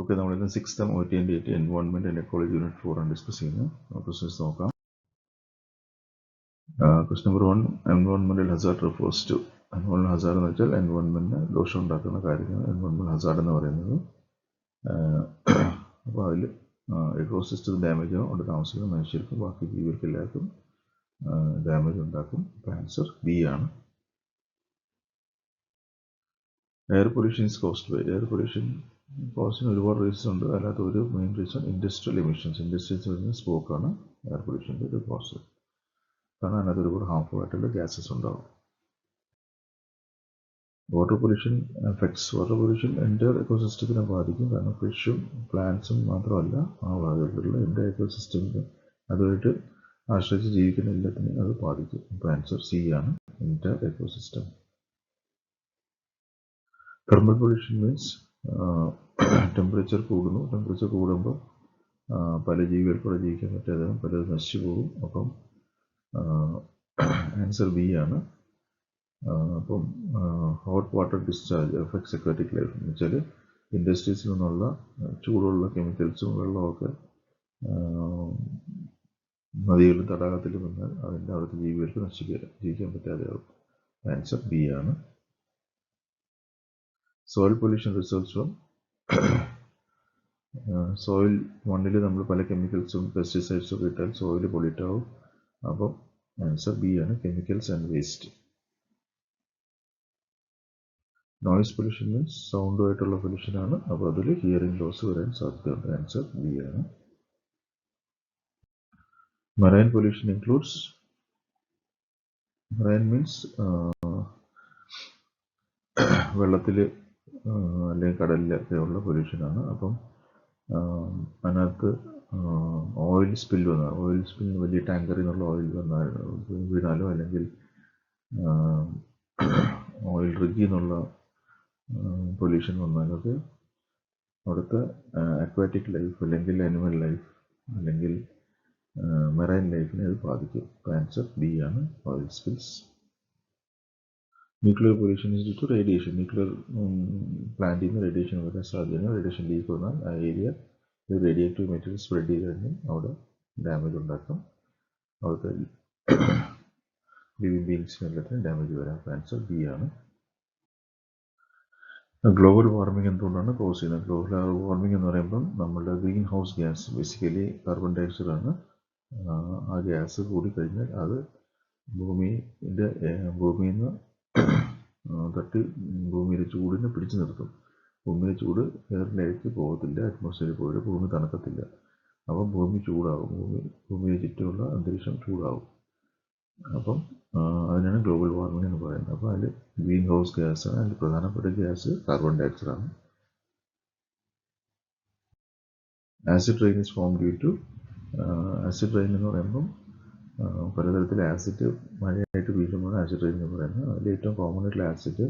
Okay, നമ്മളിന്ന് 6th OT and DT environment and ecology unit 4 ആണ് discuss ചെയ്യുന്നത്. Questions നോക്കാം. ക്വസ്റ്റ്യൻ നമ്പർ 1, എൻവയോൺമെന്റൽ ഹസാർഡ് റിഫേഴ്സ് ടു. എൻവയോൺമെന്റൽ ഹസാർഡ് എന്ന് വെച്ചാൽ എൻവയോൺമെന്റിന് ദോഷം ഉണ്ടാക്കുന്ന കാര്യങ്ങൾ എൻവയോൺമെന്റൽ ഹസാർഡ് എന്ന് പറയുന്നത്. അപ്പോൾ അതിൽ എക്കോസിസ്റ്റം ഡാമേജ് ആവും, അവിടെ താമസിക്കുന്ന മനുഷ്യർക്കും ബാക്കി ജീവികൾക്ക് എല്ലാവർക്കും ഡാമേജ് ഉണ്ടാക്കും. അപ്പോൾ ആൻസർ ബി ആണ്. Air pollution is caused by. Air pollution കോസിന് ഒരുപാട് റീസൺ ഉണ്ട്. അല്ലാത്ത ഒരു main reason industrial emissions. Industries വരുന്ന സ്മോക്കാണ് എയർ പൊല്യൂഷൻ്റെ ഒരു കോസ്. കാരണം അതിനകത്ത് ഒരുപാട് ഹാർംഫുൾ ആയിട്ടുള്ള ഗ്യാസസ് ഉണ്ടാവും. Water pollution effects. Water pollution എൻ്റെ എക്കോസിസ്റ്റത്തിനെ ബാധിക്കും. കാരണം ഫിഷും പ്ലാന്റ്സും മാത്രമല്ല ആ ഭാഗത്തുള്ള എൻ്റെ എക്കോസിസ്റ്റമിന് അതുമായിട്ട് ആശ്രയിച്ച് ജീവിക്കുന്ന എല്ലാത്തിനെയും അത് ബാധിക്കും. അപ്പോൾ ആൻസർ സി ആണ്, എൻ്റെ ecosystem. Thermal pollution means temperature കൂടുന്നു. ടെമ്പറേച്ചർ കൂടുമ്പോൾ പല ജീവികൾക്കൂടെ ജീവിക്കാൻ പറ്റാതെ പലത് നശിച്ചു പോകും. അപ്പം ആൻസർ ബി ആണ്. അപ്പം hot water discharge effects aquatic life എന്ന് വെച്ചാൽ ഇൻഡസ്ട്രീസിൽ നിന്നുള്ള ചൂടുള്ള കെമിക്കൽസും വെള്ളമൊക്കെ നദികളിലും തടാകത്തിലും വന്നാൽ അതിൻ്റെ അവിടുത്തെ ജീവികൾക്ക് ജീവിക്കാൻ പറ്റാതെ ആവും. ആൻസർ ബി ആണ്. Soil pollution results from soil. മണ്ണിൽ നമ്മൾ പല കെമിക്കൽസും പെസ്റ്റിസൈഡ്സും ഒക്കെ ഇട്ടാൽ സോയിൽ പൊല്യൂട്ട് ആവും. അപ്പം ആൻസർ ബി ആണ്, chemicals and waste. Noise pollution means സൗണ്ടുമായിട്ടുള്ള പൊല്യൂഷനാണ്. അപ്പോൾ അതിൽ ഹിയറിംഗ് ലോസ് വരാൻ സാധ്യതയുണ്ട്. ആൻസർ ബി ആണ്. Marine pollution includes. Marine means വെള്ളത്തിൽ അല്ലെങ്കിൽ കടലിലൊക്കെ ഉള്ള പൊല്യൂഷനാണ്. അപ്പം അതിനകത്ത് ഓയിൽ സ്പിൽ വന്നാൽ, ഓയിൽ സ്പിൽ വലിയ ടാങ്കറിൽ നിന്നുള്ള ഓയിൽ വന്നാൽ വീണാലോ, അല്ലെങ്കിൽ ഓയിൽ റിഗിൽ നിന്നുള്ള പൊല്യൂഷൻ വന്നാലൊക്കെ അവിടുത്തെ അക്വാറ്റിക് ലൈഫ് അല്ലെങ്കിൽ അനിമൽ ലൈഫ് അല്ലെങ്കിൽ മെറൈൻ ലൈഫിനെ അത് ബാധിക്കും. ആൻസർ ബി ആണ്, oil spills. Nuclear pollution is due to radiation. Nuclear പ്ലാന്റിൽ നിന്ന് റേഡിയേഷൻ വരാൻ സാധ്യതയാണ്. റേഡിയേഷൻ ലീക്ക് വന്നാൽ ആ ഏരിയ റേഡിയേറ്റീവ് മെറ്റീരിയൽ സ്പ്രെഡ് ചെയ്ത് കഴിഞ്ഞാൽ അവിടെ ഡാമേജ് ഉണ്ടാക്കും. അവിടുത്തെ ലിവിങ് ബീങ്സിന് എല്ലാത്തിനും ഡാമേജ് വരാം. ആൻസർ ബി ആണ്. ഗ്ലോബൽ വാർമിംഗ് എന്തുകൊണ്ടാണ് കോസ് ചെയ്യുന്നത്? ഗ്ലോബൽ വാർമിംഗ് എന്ന് പറയുമ്പം നമ്മളുടെ green house gas, basically carbon dioxide ആണ്. ആ ഗ്യാസ് കൂടിക്കഴിഞ്ഞാൽ അത് ഭൂമിയിൽ നിന്ന് തട്ടി ഭൂമിയിലെ ചൂടിനെ പിടിച്ചു നിർത്തും. ഭൂമിയിലെ ചൂട് എയറിലേക്ക് പോകത്തില്ല, അറ്റ്മോസ്ഫിയറിൽ പോയിട്ട് ഭൂമി തണുക്കത്തില്ല. അപ്പം ഭൂമി ചൂടാവും, ഭൂമിയെ ചുറ്റുമുള്ള അന്തരീക്ഷം ചൂടാവും. അപ്പം അതിനാണ് ഗ്ലോബൽ വാർമിംഗ് എന്ന് പറയുന്നത്. അപ്പോൾ അതിൽ ഗ്രീൻ ഹൗസ് ഗ്യാസ് ആണ്, അതിൽ പ്രധാനപ്പെട്ട ഗ്യാസ് കാർബൺ ഡയോക്സൈഡ് ആണ്. Acid rain is form due to. Acid rain എന്ന് പറയുമ്പം പലതരത്തിൽ ആസിഡ് മഴയായിട്ട് വീഴുമ്പോൾ ആസിഡ് റെയിൻ എന്ന് പറയുന്നത്. അതിൽ ഏറ്റവും കോമൺ ആയിട്ടുള്ള ആസിഡ്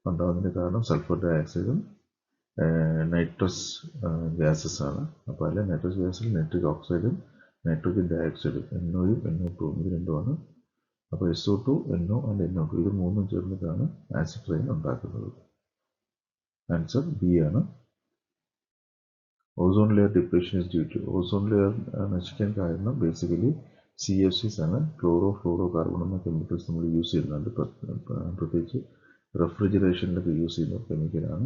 ഉണ്ടാകുന്നതിൻ്റെ കാരണം സൾഫർ ഡൈ ഓക്സൈഡും നൈട്രസ് ഗ്യാസസ് ആണ്. അപ്പോൾ അതിൽ നൈട്രസ് ഗ്യാസിൽ നൈട്രിക് ഓക്സൈഡും നൈട്രോജൻ ഡൈ ഓക്സൈഡും NOയും NO2 ഇത് രണ്ടുമാണ്. അപ്പോൾ SO2, NO ആൻഡ് NO2 ഇത് മൂന്നും ചേർന്നിട്ടാണ് ആസിഡ് റെയിൻ ഉണ്ടാക്കുന്നത്. ആൻസർ ബി ആണ്. Ozone layer depression is due to. Ozone layer നശിക്കാൻ കാരണം ബേസിക്കലി CFCs ആണ്. ഫ്ലോറോ കാർബൺ എന്ന കെമിക്കൽസ് നമ്മൾ യൂസ് ചെയ്യുന്നുണ്ട്. പ്രത്യേകിച്ച് റെഫ്രിജറേഷനിലൊക്കെ യൂസ് ചെയ്യുന്ന കെമിക്കലാണ്,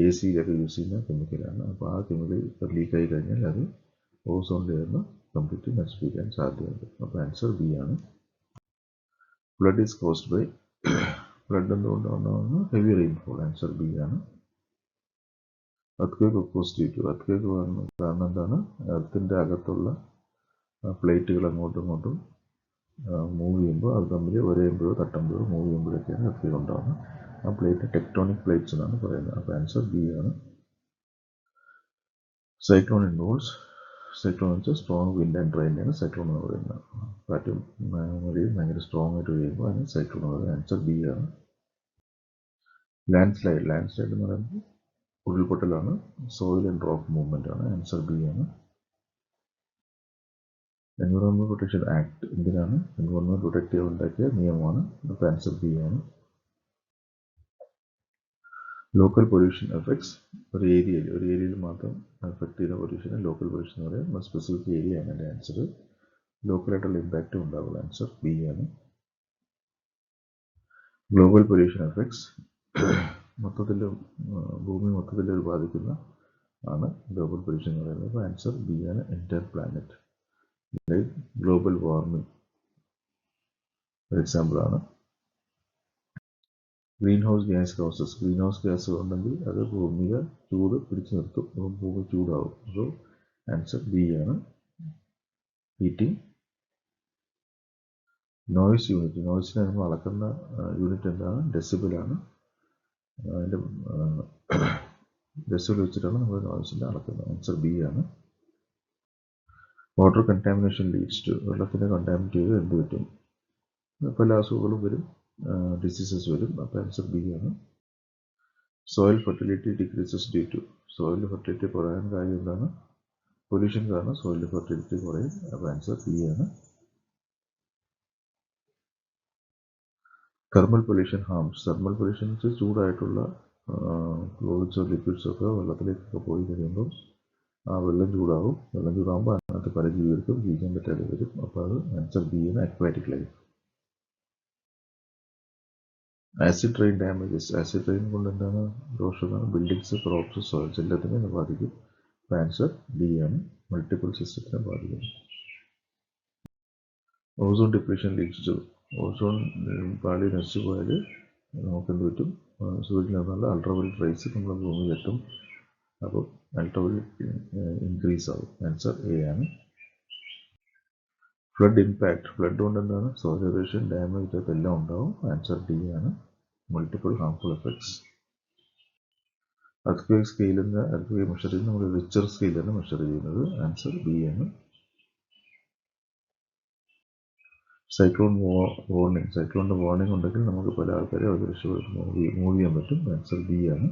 AC-യിലൊക്കെ യൂസ് ചെയ്യുന്ന കെമിക്കലാണ്. അപ്പോൾ ആ കെമിക്കൽ ലീക്കായി കഴിഞ്ഞാൽ അത് ഓസോൺ ലെയറിന് കംപ്ലീറ്റ് നശിപ്പിക്കാൻ സാധ്യതയുണ്ട്. അപ്പോൾ ആൻസർ ബി ആണ്. Flood is caused by. Flood എന്തുകൊണ്ടാണ്? Heavy rainfall. ആൻസർ ബി ആണ്. Earth caused due to. Earth കാരണം എന്താണ്? എർത്തിൻ്റെ അകത്തുള്ള പ്ലേറ്റുകൾ അങ്ങോട്ടും ഇങ്ങോട്ടും മൂവ് ചെയ്യുമ്പോൾ അത് തമ്മിൽ ഒരയുമ്പോഴോ തട്ടുമ്പോഴോ മൂവ് ചെയ്യുമ്പോഴൊക്കെയാണ് എർത്ത് ഉണ്ടാകുന്നത്. ആ പ്ലേറ്റ് ടെക്ടോണിക് പ്ലേറ്റ്സ് എന്നാണ് പറയുന്നത്. അപ്പോൾ ആൻസർ ബി ആണ്. Cyclone involves. സൈക്ലോൺ എന്ന് വെച്ചാൽ സ്ട്രോങ് വിൻഡ് ആൻഡ് റെയിനാണ് സൈക്ലോൺ എന്ന് പറയുന്നത്. കാറ്റും മഴയും ഭയങ്കര സ്ട്രോങ് ആയിട്ട് പെയ്യുമ്പോൾ അതിന് സൈക്ലോൺ എന്ന് പറയുന്നത്. ആൻസർ ബി ആണ്. ലാൻഡ് സ്ലൈഡ് എന്ന് പറയുമ്പോൾ ഉരുൾപൊട്ടലാണ്, സോയിൽ ആൻഡ് റോക്ക് മൂവ്മെന്റ് ആണ്. ആൻസർ ബി ആണ്. എൻവയോൺമെന്റ് പ്രൊട്ടക്ഷൻ ആക്ട് എന്തിനാണ്? എൻവയോൺമെന്റ് പ്രൊട്ടക്ട് ചെയ്യാൻ ഉണ്ടാക്കിയ നിയമമാണ്. അപ്പോൾ ആൻസർ ബി ആണ്. ലോക്കൽ പൊല്യൂഷൻ എഫക്ട്സ് ഒരു ഏരിയയിൽ മാത്രം എഫക്ട് ചെയ്യുന്ന പൊല്യൂഷന് ലോക്കൽ പൊല്യൂഷൻ എന്ന് പറയാം. സ്പെസിഫിക് ഏരിയ ആണ് എൻ്റെ ആൻസർ. ലോക്കലായിട്ടുള്ള ഇമ്പാക്റ്റ് ഉണ്ടാവുക. ആൻസർ ബി ആണ്. ഗ്ലോബൽ പൊല്യൂഷൻ എഫക്ട്സ് മൊത്തത്തിൽ ഭൂമി മൊത്തത്തിൽ ബാധിക്കുന്ന ആണ് ഗ്ലോബൽ പൊല്യൂഷൻ എന്ന് പറയുന്നത്. അപ്പോൾ ആൻസർ ബി ആണ്, entire planet. Like global warming ഒരു എക്സാമ്പിൾ ആണ്. ഗ്രീൻ ഹൗസ് ഗ്യാസ് ഉണ്ടെങ്കിൽ അത് ഭൂമിയെ ചൂട് പിടിച്ചു നിർത്തും. അപ്പോൾ ഭൂമി ചൂടാവും. അപ്പോൾ ആൻസർ ബി ആണ്, ഹീറ്റിംഗ്. നോയ്സ് യൂണിറ്റ്, നോയ്സിനെ നമ്മൾ അളക്കുന്ന യൂണിറ്റ് എന്താണ്? ഡെസിബിളാണ്. അതിൻ്റെ ഡെസിബിൾ വെച്ചിട്ടാണ് നമ്മൾ നോയ്സിനെ അളക്കുന്നത്. ആൻസർ ബി ആണ്. വാട്ടർ കണ്ടാമിനേഷൻ ലീഡ്സ് ടു, വെള്ളത്തിനെ കണ്ടാമിനേറ്റ് ചെയ്ത് എന്ത് പറ്റും? പല അസുഖങ്ങളും വരും, ഡിസീസസ് വരും. അപ്പോൾ ആൻസർ ബി ആണ്. Soil fertility decreases due to, soil fertility കുറയാൻ കാര്യം എന്താണ്? പൊല്യൂഷൻ കാരണം സോയിൽ ഫെർട്ടിലിറ്റി കുറയും. അപ്പോൾ ആൻസർ ബി ആണ്. Thermal pollution harms, thermal pollution ചൂടായിട്ടുള്ള ഫ്ലൂയിഡ്സോ ലിക്വിഡ്സോ ഒക്കെ വെള്ളത്തിലേക്കൊക്കെ പോയി കഴിയുമ്പോൾ ആ വെള്ളം ചൂടാവും. വെള്ളം ചൂടാകുമ്പോൾ അതിനകത്ത് പല ജീവികൾക്കും ജീവിക്കാൻ പറ്റാതെ വരും. അപ്പോൾ അത് ആൻസർ ബി ആണ്, aquatic life. Acid rain damages, acid rain കൊണ്ട് എന്താണ് ദോഷമാണ്? ബിൽഡിങ്സ്, ക്രോപ്സ്, സോയിൽസ് എല്ലാത്തിനെയും ബാധിക്കും. അപ്പോൾ ആൻസർ ബി ആണ്, മൾട്ടിപ്പിൾ സിസ്റ്റത്തിനെ ബാധിക്കും. Ozone depletion leads to, ozone പാളി നശിച്ചു പോയാൽ നമുക്ക് എന്ത് പറ്റും? സൂര്യനിൽ നിന്നുള്ള അൾട്രാവയലറ്റ് റേസ് നമ്മുടെ ഭൂമിയിലെത്തും. അപ്പോൾ അൾട്രാവയലറ്റ് ഇൻക്രീസ് ആവും. ആൻസർ എ ആണ്. ഫ്ലഡ് ഇമ്പാക്ട്, ഫ്ലഡ് കൊണ്ട് എന്താണ്? സോയിൽ എറോഷൻ, ഡാമേജ് അതെല്ലാം ഉണ്ടാവും. ആൻസർ ഡി ആണ്, മൾട്ടിപ്പിൾ ഹാർംഫുൾ എഫക്ട്സ്. എർത്ത്ക്വേക്ക് സ്കെയിലിൽ എർത്ത്ക്വേക്ക് മെഷർ ചെയ്യുന്നത് നമ്മൾ റിച്ചർ സ്കെയിലാണ് മെഷർ ചെയ്യുന്നത്. ആൻസർ ബി ആണ്. സൈക്ലോൺ വാർണിംഗ്, സൈക്ലോണിൻ്റെ വാർണിംഗ് ഉണ്ടെങ്കിൽ നമുക്ക് പല ആൾക്കാരെ അത് മൂവ് ചെയ്യാൻ പറ്റും. ആൻസർ ബി ആണ്.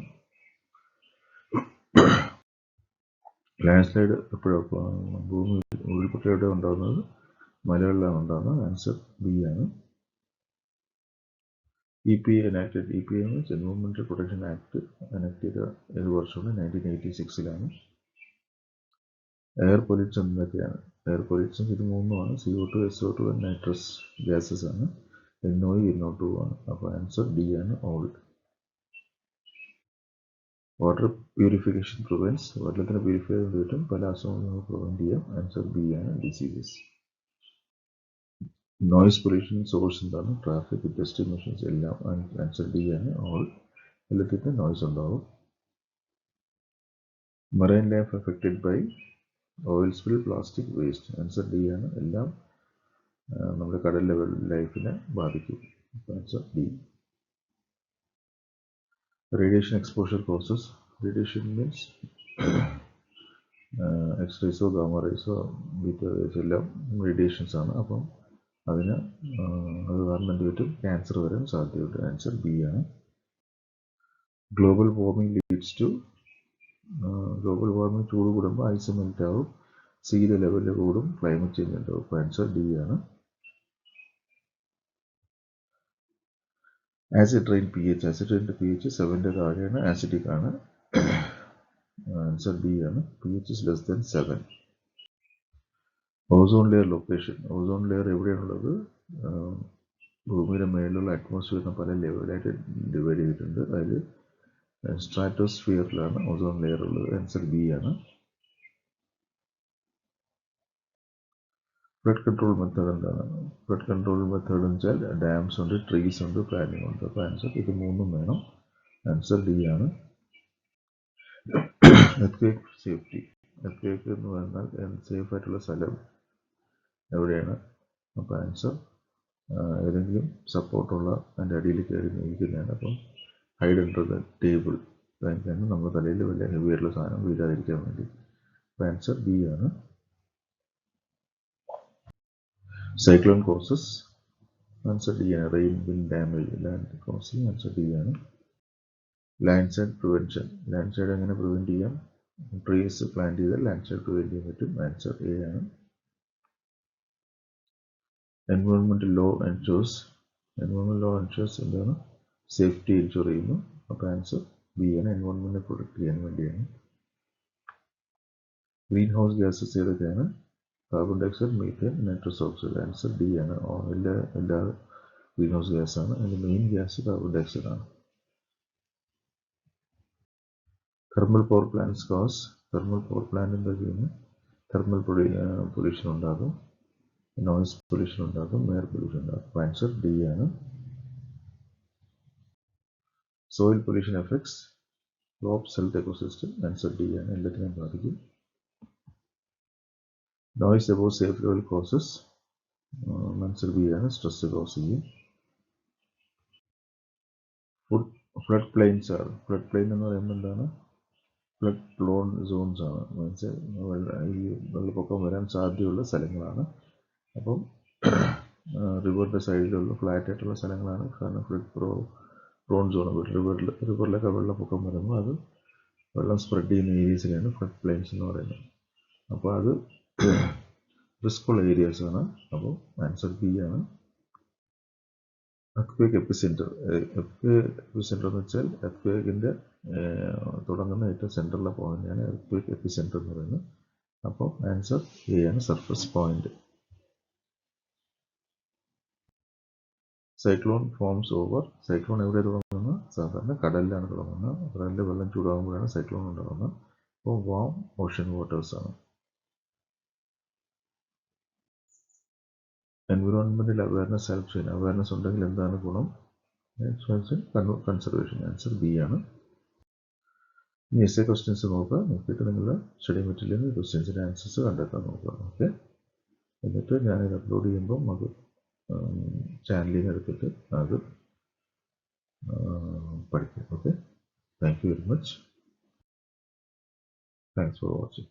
ലാൻഡ് സ്ലൈഡ് എപ്പോഴും ഭൂമി ഉരുൾപൊട്ടൽ എവിടെ ഉണ്ടാകുന്നത്? മലകളിലാണ് ഉണ്ടാകുന്നത്. ആൻസർ ബി ആണ്. EPA enacted, EPA means Environmental Protection Act enacted ഏത് വർഷമാണ്? 1986 എയർ പൊല്യൂഷൻ എന്തൊക്കെയാണ്? എയർ പൊല്യൂഷൻ ഇത് മൂന്നുമാണ്. CO2, SO2 and nitrous gases ആണ്. NOx, NO2 ആണ്. അപ്പോൾ ആൻസർ ഡി ആണ്, ഓൾ. വാട്ടർ പ്യൂരിഫിക്കേഷൻ പ്രിവെൻസ്, വെള്ളത്തിന് പ്യൂരിഫൈ ചെയ്ത് പറ്റും പല അസുഖങ്ങളും നമുക്ക് പ്രിവെൻറ്റ് ചെയ്യാം. ആൻസർ ബി ആണ്, ഡിസീസസ്. നോയ്സ് പൊല്യൂഷൻ സോഴ്സ് എന്താണ്? ട്രാഫിക്, ഇൻഡസ്ട്രി, മെഷീൻസ് എല്ലാം. ആൻസർ ഡി ആണ്, ഓൾ. എല്ലാത്തിനും നോയ്സ് ഉണ്ടാവും. Marine life affected by oil spill, plastic waste. Answer D ആണ്, എല്ലാം നമ്മുടെ കടൽ ലെവൽ ലൈഫിനെ ബാധിക്കും. Answer D. Radiation exposure causes, radiation means എക്സ്റേസോ ഗാമ റേസോ ബീറ്റ റേസ് എല്ലാം റേഡിയേഷൻസ് ആണ്. അപ്പം അതിന് അത് കാരണം എന്ത് പറ്റും? ക്യാൻസർ വരാൻ സാധ്യതയുണ്ട്. ആൻസർ ബി ആണ്. Global warming leads to, global warming ചൂട് കൂടുമ്പോൾ ഐസ് മെൽറ്റ് ആവും, സീ ലെവലിൽ കൂടും, ക്ലൈമറ്റ് ചേഞ്ച് ഉണ്ടാവും. അപ്പോൾ ആൻസർ ഡി ആണ്. ആസിഡ് റെയിൻ pH, ആസിഡ് റെയിൻ്റെ pH 7ൻ്റെ താഴെയാണ്, ആസിഡിക് ആണ്. ആൻസർ ബി ആണ്, pH is less than 7. Ozone layer location, ozone layer എവിടെയാണുള്ളത്? ഭൂമിയുടെ മേളിലുള്ള അറ്റ്മോസ്ഫിയറിനെ പല ലെവലായിട്ട് ഡിവൈഡ് ചെയ്തിട്ടുണ്ട്. അതിൽ സ്ട്രാറ്റോസ്ഫിയറിലാണ് ഓസോൺ ലെയർ ഉള്ളത്. ആൻസർ ബി ആണ്. ഫ്ലഡ് കൺട്രോൾ മെത്തേഡ് എന്താണ്? ഫ്ലഡ് കൺട്രോൾ മെത്തേഡ് എന്ന് വെച്ചാൽ ഡാംസ് ഉണ്ട്, ട്രീസ് ഉണ്ട്, പ്ലാനിങ് ഉണ്ട്. അപ്പോൾ ആൻസർ ഇത് മൂന്നും വേണം. ആൻസർ ഡി ആണ്. എർത്ത്ക്വേക്ക് സേഫ്റ്റി, എർത്ത്ക്വേക്ക് എന്ന് പറഞ്ഞാൽ സേഫ് ആയിട്ടുള്ള സ്ഥലം എവിടെയാണ്? അപ്പോൾ ആൻസർ ഏതെങ്കിലും സപ്പോർട്ടുള്ള അതിൻ്റെ അടിയിൽ കയറി നിൽക്കുന്നതാണ്. അപ്പം ഹൈഡ് അണ്ടർ ദ ടേബിൾ, അതായത് നമ്മുടെ തലയിൽ വലിയ ഹെവി ആയിട്ടുള്ള സാധനം വീഴാതിരിക്കാൻ വേണ്ടി. അപ്പോൾ ആൻസർ ബി ആണ്. സൈക്ലോൺ കോസസ്, ആൻസർ ഡി ആണ്. Rain, wind damage, land causing. Answer D ആണ്. Landslide prevention, landslide എങ്ങനെ പ്രിവെൻറ്റ് ചെയ്യാം? ട്രീസ് പ്ലാന്റ് ചെയ്താൽ ലാൻഡ് സ്ലൈഡ് പ്രിവെൻറ്റ് ചെയ്യാൻ പറ്റും. ആൻസർ എ ആണ്. Environmental law ensures, environmental law ensures എന്താണ്? സേഫ്റ്റി എൻഷുർ ചെയ്യുന്നു. അപ്പോൾ ആൻസർ ബി ആണ് എൻവയോൺമെൻറ്റിനെ പ്രൊട്ടക്ട് ചെയ്യാൻ വേണ്ടിയാണ്. ഗ്രീൻ ഹൗസ് ഗ്യാസസ് ഏതൊക്കെയാണ്? Carbon dioxide, methane, nitrous oxide. Answer D ആണ്. എല്ലാ ഗ്രീൻ ഹൗസ് ഗ്യാസാണ്. അതിൻ്റെ മെയിൻ ഗ്യാസ് കാർബൺ ഡയോക്സൈഡ് ആണ്. Thermal power plants cause. Thermal power plant എന്താ ചെയ്യുന്നത്? തെർമൽ പൊല്യൂഷൻ ഉണ്ടാകും, നോയിസ് പൊല്യൂഷൻ ഉണ്ടാകും, എയർ പൊല്യൂഷൻ ഉണ്ടാകും. ആൻസർ ഡി ആണ്. Soil pollution effects crops health ecosystem. Answer D ആണ്. എല്ലാത്തിനെയും ബാധിക്കും. Noise about safe level causes. Answer B ആണ്. സ്ട്രെസ് കോസ് ചെയ്യും. ഫ്ലഡ് പ്ലെയിൻസ് ആണ്. ഫ്ലഡ് പ്ലെയിൻ എന്ന് പറയുമ്പോൾ എന്താണ്? ഫ്ലഡ് പ്ലോൺ സോൺസ് ആണ്. ഈ വെള്ളപ്പൊക്കം വരാൻ സാധ്യതയുള്ള സ്ഥലങ്ങളാണ്. അപ്പം റിവറിൻ്റെ സൈഡിലുള്ള ഫ്ലാറ്റ് ആയിട്ടുള്ള സ്ഥലങ്ങളാണ് കാരണം ഫ്ലഡ് പ്രോൺ സോൺ. റിവറിലൊക്കെ വെള്ളപ്പൊക്കം വരുമ്പോൾ അത് വെള്ളം സ്പ്രെഡ് ചെയ്യുന്ന ഏരിയസിലാണ് ഫ്ലഡ് പ്ലെയിൻസ് എന്ന് പറയുന്നത്. അപ്പോൾ അത് റിസ്ക് ഉള്ള ഏരിയാസാണ്. അപ്പോൾ ആൻസർ ബി ആണ്. എർത്ത്ക്വേക്ക് എപ്പിസെൻറ്റർ. എപ്പിസെൻറ്റർ എന്ന് വെച്ചാൽ എർത്ത്ക്വേക്കിൻ്റെ തുടങ്ങുന്ന ഏറ്റവും സെൻറ്ററിലെ പോയിന്റാണ് എർത്ത്ക്വേക്ക് എപ്പിസെൻറ്റർ എന്ന് പറയുന്നത്. അപ്പോൾ ആൻസർ എ ആണ്, surface point. Cyclone forms over. Cyclone എവിടെ തുടങ്ങുന്നത്? സാധാരണ കടലിലാണ് തുടങ്ങുന്നത്. കടലിലെ വെള്ളം ചൂടാകുമ്പോഴാണ് സൈക്ലോൺ ഉണ്ടാകുന്നത്. അപ്പോൾ വാം ഓഷ്യൻ വാട്ടേഴ്സ് ആണ്. എൻവിറോൺമെന്റൽ അവയർനെസ് ഹെൽപ്പ് ചെയ്യുന്ന. അവയർനെസ് ഉണ്ടെങ്കിൽ എന്താണ് ഗുണം? കൺസർവേഷൻ. ആൻസർ ബി ആണ്. ഇനി എസ് എ ക്വസ്റ്റ്യൻസ് നോക്കുക. നോക്കിയിട്ട് നിങ്ങളുടെ സ്റ്റഡി മെറ്റീരിയലിൽ ക്വസ്റ്റ്യൻസിൻ്റെ ആൻസേഴ്സ് കണ്ടെത്താൻ നോക്കുക. ഓക്കെ. എന്നിട്ട് ഞാനിത് അപ്ലോഡ് ചെയ്യുമ്പം അത് ചാനലിൽ നിന്ന് എടുത്തിട്ട് അത് പഠിക്കും. Okay. Thank you very much. Thanks for watching.